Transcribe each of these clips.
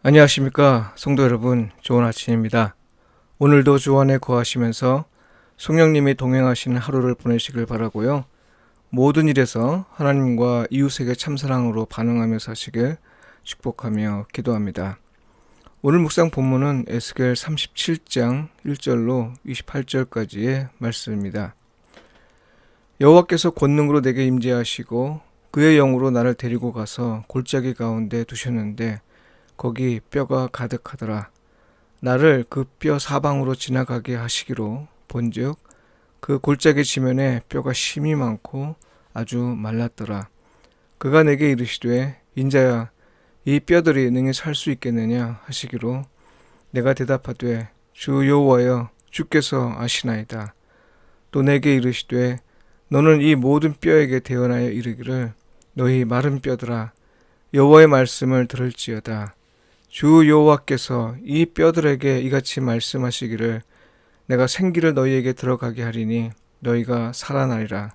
안녕하십니까 성도 여러분, 좋은 아침입니다. 오늘도 주 안에 거하시면서 성령님이 동행하시는 하루를 보내시길 바라고요. 모든 일에서 하나님과 이웃에게 참사랑으로 반응하며 사시길 축복하며 기도합니다. 오늘 묵상 본문은 에스겔 37장 1절로 28절까지의 말씀입니다. 여호와께서 권능으로 내게 임재하시고 그의 영으로 나를 데리고 가서 골짜기 가운데 두셨는데 거기 뼈가 가득하더라. 나를 그 뼈 사방으로 지나가게 하시기로 본즉 그 골짜기 지면에 뼈가 심이 많고 아주 말랐더라. 그가 내게 이르시되 인자야 이 뼈들이 능히 살 수 있겠느냐 하시기로 내가 대답하되 주 여호와여 주께서 아시나이다. 또 내게 이르시되 너는 이 모든 뼈에게 대언하여 이르기를 너희 마른 뼈들아 여호와의 말씀을 들을지어다. 주 여호와께서 이 뼈들에게 이같이 말씀하시기를 내가 생기를 너희에게 들어가게 하리니 너희가 살아나리라.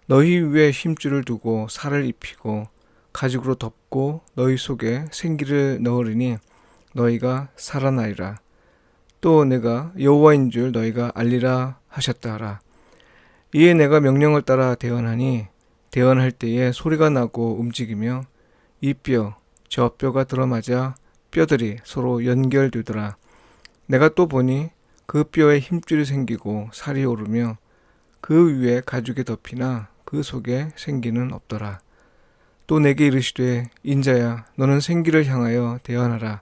너희 위에 힘줄을 두고 살을 입히고 가죽으로 덮고 너희 속에 생기를 넣으리니 너희가 살아나리라. 또 내가 여호와인 줄 너희가 알리라 하셨다 하라. 이에 내가 명령을 따라 대언하니 대언할 때에 소리가 나고 움직이며 이 뼈 저 뼈가 들어맞아 뼈들이 서로 연결되더라. 내가 또 보니 그 뼈에 힘줄이 생기고 살이 오르며 그 위에 가죽이 덮이나 그 속에 생기는 없더라. 또 내게 이르시되 인자야 너는 생기를 향하여 대언하라.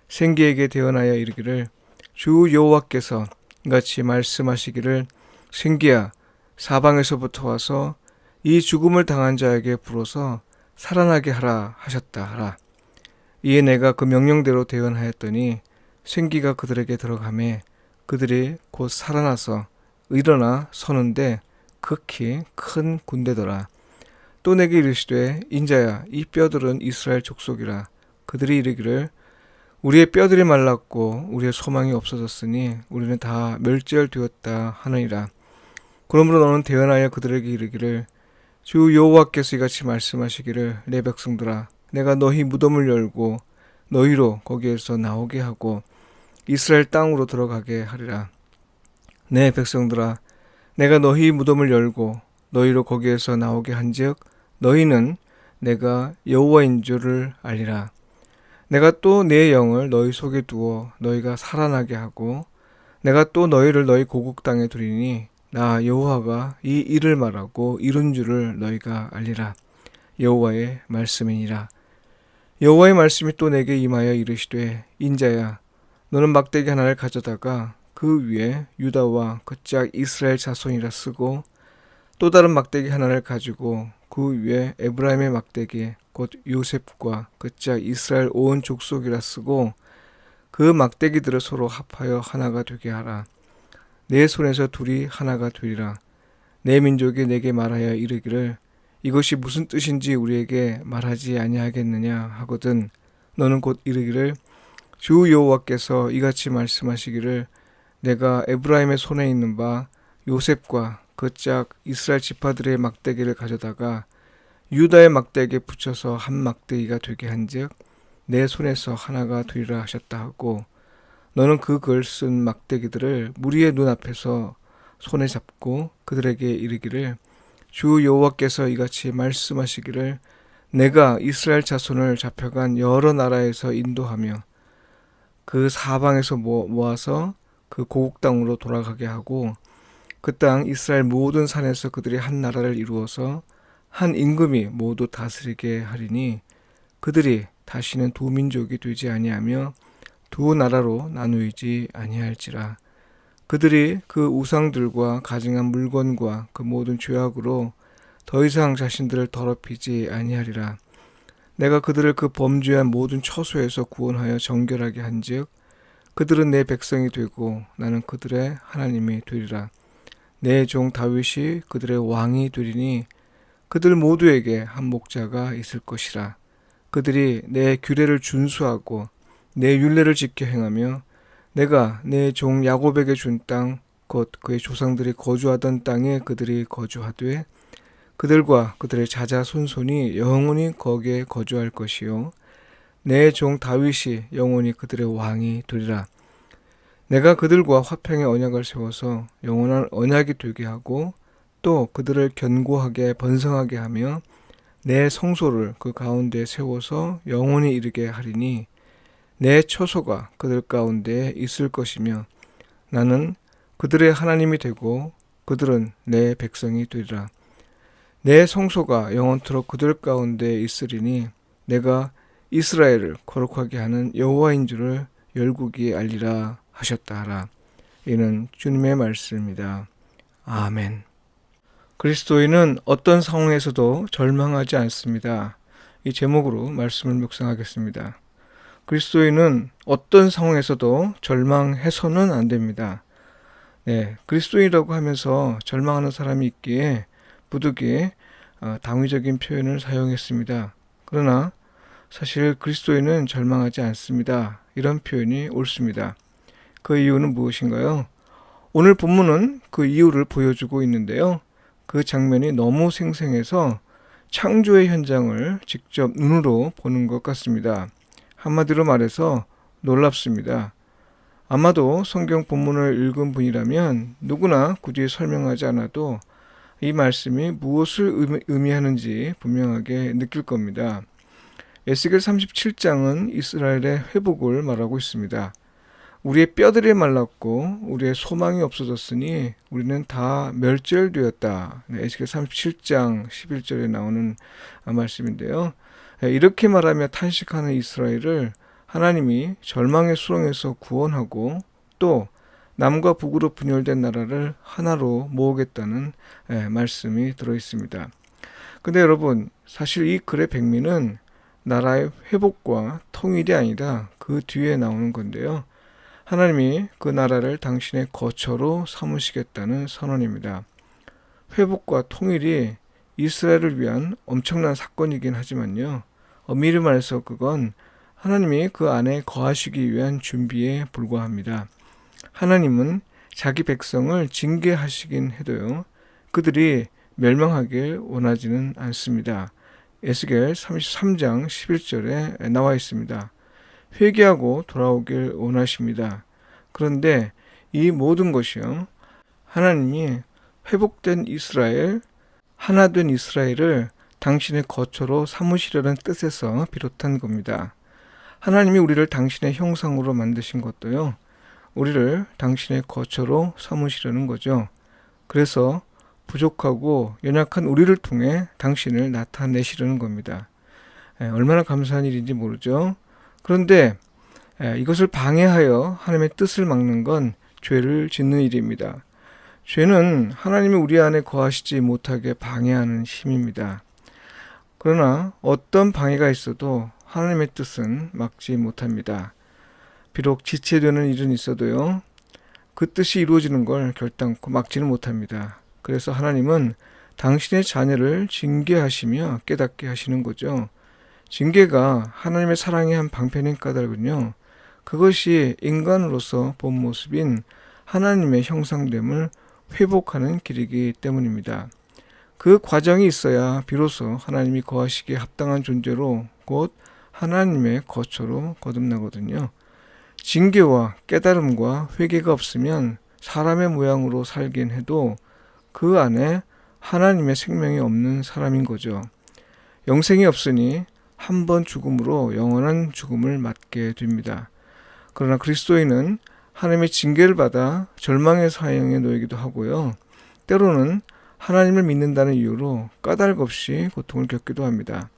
생기에게 대언하여 이르기를 주 여호와께서 이같이 말씀하시기를 생기야 사방에서부터 와서 이 죽음을 당한 자에게 불어서 살아나게 하라 하셨다 하라. 이에 내가 그 명령대로 대언하였더니 생기가 그들에게 들어가매 그들이 곧 살아나서 일어나 서는데 극히 큰 군대더라. 또 내게 이르시되 인자야 이 뼈들은 이스라엘 족속이라. 그들이 이르기를 우리의 뼈들이 말랐고 우리의 소망이 없어졌으니 우리는 다 멸절되었다 하느니라. 그러므로 너는 대언하여 그들에게 이르기를 주 여호와께서 이같이 말씀하시기를 내 백성들아 내가 너희 무덤을 열고 너희로 거기에서 나오게 하고 이스라엘 땅으로 들어가게 하리라. 내 백성들아 내가 너희 무덤을 열고 너희로 거기에서 나오게 한즉 너희는 내가 여호와인 줄을 알리라. 내가 또 내 영을 너희 속에 두어 너희가 살아나게 하고 내가 또 너희를 너희 고국 땅에 두리니 나 여호와가 이 일을 말하고 이룬 줄을 너희가 알리라. 여호와의 말씀이니라. 여호와의 말씀이 또 내게 임하여 이르시되 인자야 너는 막대기 하나를 가져다가 그 위에 유다와 그짝 이스라엘 자손이라 쓰고 또 다른 막대기 하나를 가지고 그 위에 에브라임의 막대기 곧 요셉과 그짝 이스라엘 온 족속이라 쓰고 그 막대기들을 서로 합하여 하나가 되게 하라. 내 손에서 둘이 하나가 되리라. 내 민족이 내게 말하여 이르기를 이것이 무슨 뜻인지 우리에게 말하지 아니하겠느냐 하거든 너는 곧 이르기를 주 여호와께서 이같이 말씀하시기를 내가 에브라임의 손에 있는 바 요셉과 그짝 이스라엘 지파들의 막대기를 가져다가 유다의 막대기에 붙여서 한 막대기가 되게 한즉 내 손에서 하나가 되리라 하셨다 하고 너는 그 글 쓴 막대기들을 무리의 눈앞에서 손에 잡고 그들에게 이르기를 주 여호와께서 이같이 말씀하시기를 내가 이스라엘 자손을 잡혀간 여러 나라에서 인도하며 그 사방에서 모아서 그 고국 땅으로 돌아가게 하고 그 땅 이스라엘 모든 산에서 그들이 한 나라를 이루어서 한 임금이 모두 다스리게 하리니 그들이 다시는 두 민족이 되지 아니하며 두 나라로 나누이지 아니할지라. 그들이 그 우상들과 가증한 물건과 그 모든 죄악으로 더 이상 자신들을 더럽히지 아니하리라. 내가 그들을 그 범죄한 모든 처소에서 구원하여 정결하게 한즉 그들은 내 백성이 되고 나는 그들의 하나님이 되리라. 내 종 다윗이 그들의 왕이 되리니 그들 모두에게 한 목자가 있을 것이라. 그들이 내 규례를 준수하고 내 율례를 지켜 행하며 내가 내 종 야곱에게 준 땅 곧 그의 조상들이 거주하던 땅에 그들이 거주하되 그들과 그들의 자자손손이 영원히 거기에 거주할 것이요 내 종 다윗이 영원히 그들의 왕이 되리라. 내가 그들과 화평의 언약을 세워서 영원한 언약이 되게 하고 또 그들을 견고하게 번성하게 하며 내 성소를 그 가운데 세워서 영원히 이르게 하리니 내 처소가 그들 가운데 있을 것이며 나는 그들의 하나님이 되고 그들은 내 백성이 되리라. 내 성소가 영원토록 그들 가운데 있으리니 내가 이스라엘을 거룩하게 하는 여호와인 줄을 열국이 알리라 하셨다 하라. 이는 주님의 말씀입니다. 아멘. 그리스도인은 어떤 상황에서도 절망하지 않습니다. 이 제목으로 말씀을 묵상하겠습니다. 그리스도인은 어떤 상황에서도 절망해서는 안 됩니다. 그리스도인이라고 하면서 절망하는 사람이 있기에 부득이 당위적인 표현을 사용했습니다. 그러나 사실 그리스도인은 절망하지 않습니다. 이런 표현이 옳습니다. 그 이유는 무엇인가요? 오늘 본문은 그 이유를 보여주고 있는데요. 그 장면이 너무 생생해서 창조의 현장을 직접 눈으로 보는 것 같습니다. 한마디로 말해서 놀랍습니다. 아마도 성경 본문을 읽은 분이라면 누구나 굳이 설명하지 않아도 이 말씀이 무엇을 의미하는지 분명하게 느낄 겁니다. 에스겔 37장은 이스라엘의 회복을 말하고 있습니다. 우리의 뼈들이 말랐고 우리의 소망이 없어졌으니 우리는 다 멸절되었다. 에스겔 37장 11절에 나오는 말씀인데요. 이렇게 말하며 탄식하는 이스라엘을 하나님이 절망의 수렁에서 구원하고 또 남과 북으로 분열된 나라를 하나로 모으겠다는 말씀이 들어있습니다. 근데 여러분, 사실 이 글의 백미는 나라의 회복과 통일이 아니라 그 뒤에 나오는 건데요. 하나님이 그 나라를 당신의 거처로 삼으시겠다는 선언입니다. 회복과 통일이 이스라엘을 위한 엄청난 사건이긴 하지만요. 엄밀히 말해서 그건 하나님이 그 안에 거하시기 위한 준비에 불과합니다. 하나님은 자기 백성을 징계하시긴 해도요. 그들이 멸망하길 원하지는 않습니다. 에스겔 33장 11절에 나와 있습니다. 회개하고 돌아오길 원하십니다. 그런데 이 모든 것이요. 하나님이 회복된 이스라엘, 하나된 이스라엘을 당신의 거처로 삼으시려는 뜻에서 비롯한 겁니다. 하나님이 우리를 당신의 형상으로 만드신 것도요. 우리를 당신의 거처로 삼으시려는 거죠. 그래서 부족하고 연약한 우리를 통해 당신을 나타내시려는 겁니다. 얼마나 감사한 일인지 모르죠. 그런데 이것을 방해하여 하나님의 뜻을 막는 건 죄를 짓는 일입니다. 죄는 하나님이 우리 안에 거하시지 못하게 방해하는 힘입니다. 그러나 어떤 방해가 있어도 하나님의 뜻은 막지 못합니다. 비록 지체되는 일은 있어도요. 그 뜻이 이루어지는 걸 결단코 막지는 못합니다. 그래서 하나님은 당신의 자녀를 징계하시며 깨닫게 하시는 거죠. 징계가 하나님의 사랑의 한 방편인 까닭은요. 그것이 인간으로서 본 모습인 하나님의 형상됨을 회복하는 길이기 때문입니다. 그 과정이 있어야 비로소 하나님이 거하시기에 합당한 존재로 곧 하나님의 거처로 거듭나거든요. 징계와 깨달음과 회개가 없으면 사람의 모양으로 살긴 해도 그 안에 하나님의 생명이 없는 사람인 거죠. 영생이 없으니 한 번 죽음으로 영원한 죽음을 맞게 됩니다. 그러나 그리스도인은 하나님의 징계를 받아 절망의 사형에 놓이기도 하고요. 때로는 하나님을 믿는다는 이유로 까닭 없이 고통을 겪기도 합니다.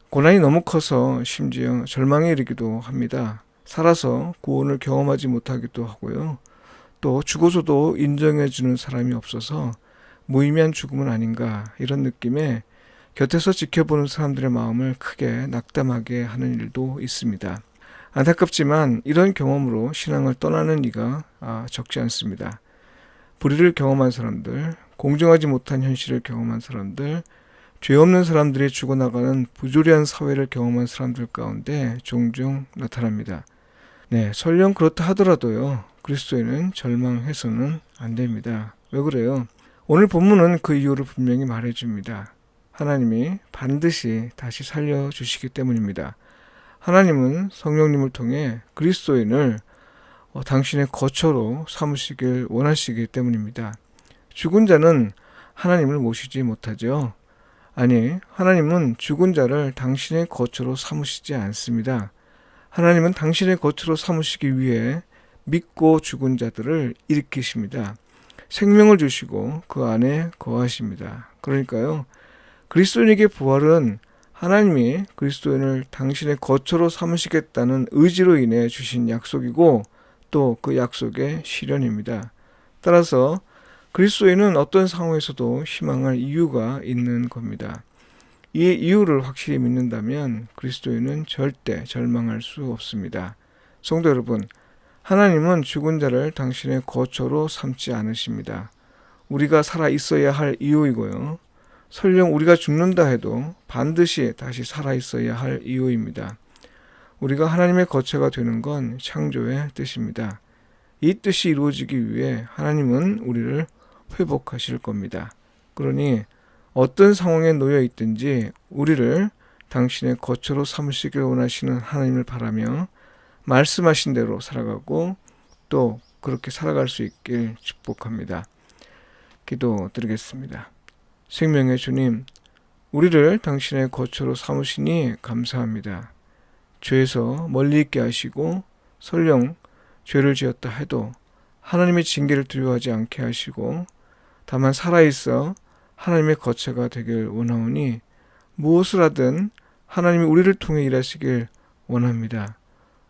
고난이 너무 커서 심지어 절망에 이르기도 합니다. 살아서 구원을 경험하지 못하기도 하고요. 또 죽어서도 인정해주는 사람이 없어서 무의미한 죽음은 아닌가 이런 느낌에 곁에서 지켜보는 사람들의 마음을 크게 낙담하게 하는 일도 있습니다. 안타깝지만 이런 경험으로 신앙을 떠나는 이가 적지 않습니다. 불의를 경험한 사람들, 공정하지 못한 현실을 경험한 사람들, 죄 없는 사람들이 죽어나가는 부조리한 사회를 경험한 사람들 가운데 종종 나타납니다. 설령 그렇다 하더라도요. 그리스도인은 절망해서는 안 됩니다. 왜 그래요? 오늘 본문은 그 이유를 분명히 말해줍니다. 하나님이 반드시 다시 살려주시기 때문입니다. 하나님은 성령님을 통해 그리스도인을 당신의 거처로 삼으시길 원하시기 때문입니다. 죽은 자는 하나님을 모시지 못하죠. 아니, 하나님은 죽은 자를 당신의 거처로 삼으시지 않습니다. 하나님은 당신의 거처로 삼으시기 위해 믿고 죽은 자들을 일으키십니다. 생명을 주시고 그 안에 거하십니다. 그러니까요, 그리스도인에게 부활은 하나님이 그리스도인을 당신의 거처로 삼으시겠다는 의지로 인해 주신 약속이고 또 그 약속의 실현입니다. 따라서 그리스도인은 어떤 상황에서도 희망할 이유가 있는 겁니다. 이 이유를 확실히 믿는다면 그리스도인은 절대 절망할 수 없습니다. 성도 여러분, 하나님은 죽은 자를 당신의 거처로 삼지 않으십니다. 우리가 살아 있어야 할 이유이고요. 설령 우리가 죽는다 해도 반드시 다시 살아 있어야 할 이유입니다. 우리가 하나님의 거처가 되는 건 창조의 뜻입니다. 이 뜻이 이루어지기 위해 하나님은 우리를 회복하실 겁니다. 그러니 어떤 상황에 놓여 있든지 우리를 당신의 거처로 삼으시길 원하시는 하나님을 바라며 말씀하신 대로 살아가고 또 그렇게 살아갈 수 있길 축복합니다. 기도드리겠습니다. 생명의 주님, 우리를 당신의 거처로 삼으시니 감사합니다. 죄에서 멀리 있게 하시고 설령 죄를 지었다 해도 하나님의 징계를 두려워하지 않게 하시고 다만 살아있어 하나님의 거처가 되길 원하오니 무엇을 하든 하나님이 우리를 통해 일하시길 원합니다.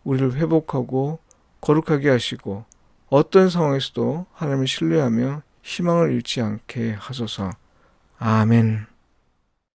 우리를 회복하고 거룩하게 하시고 어떤 상황에서도 하나님을 신뢰하며 희망을 잃지 않게 하소서. 아멘.